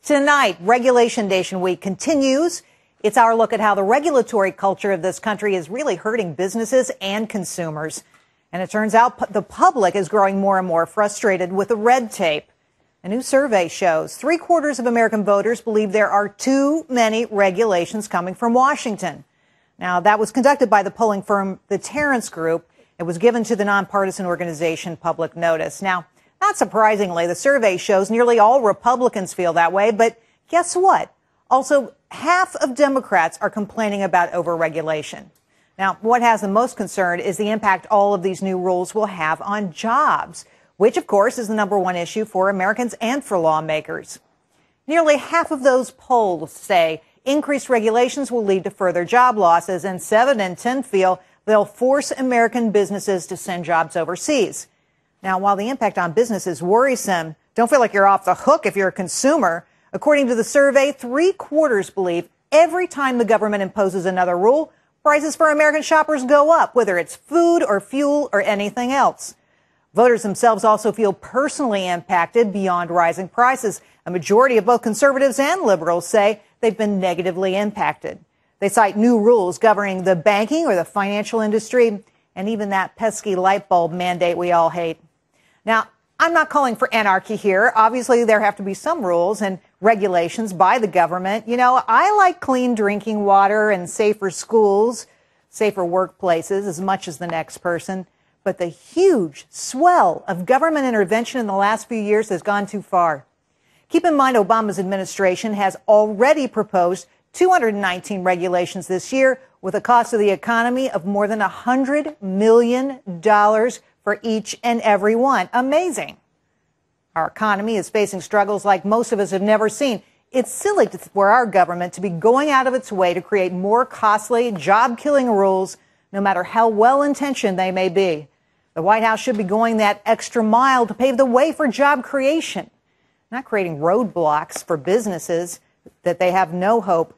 Tonight, Regulation Nation Week continues. It's our look at how the regulatory culture of this country is really hurting businesses and consumers. And it turns out the public is growing more and more frustrated with the red tape. A new survey shows 3/4 of American voters believe there are too many regulations coming from Washington. Now, that was conducted by the polling firm, the Terrence Group. It was given to the nonpartisan organization Public Notice. Now, not surprisingly, the survey shows nearly all Republicans feel that way. But guess what? Also, half of Democrats are complaining about overregulation. Now, what has them most concerned is the impact all of these new rules will have on jobs, which, of course, is the #1 issue for Americans and for lawmakers. Nearly half of those polled say increased regulations will lead to further job losses, and 7 in 10 feel they'll force American businesses to send jobs overseas. Now, while the impact on business is worrisome, don't feel like you're off the hook if you're a consumer. According to the survey, 3/4 believe every time the government imposes another rule, prices for American shoppers go up, whether it's food or fuel or anything else. Voters themselves also feel personally impacted beyond rising prices. A majority of both conservatives and liberals say they've been negatively impacted. They cite new rules governing the banking or the financial industry and even that pesky light bulb mandate we all hate. Now, I'm not calling for anarchy here. Obviously, there have to be some rules and regulations by the government. You know, I like clean drinking water and safer schools, safer workplaces as much as the next person. But the huge swell of government intervention in the last few years has gone too far. Keep in mind, Obama's administration has already proposed 219 regulations this year with a cost to the economy of more than $100 million for each and every one. Amazing. Our economy is facing struggles like most of us have never seen. It's silly for our government to be going out of its way to create more costly, job-killing rules, no matter how well-intentioned they may be. The White House should be going that extra mile to pave the way for job creation, not creating roadblocks for businesses that they have no hope of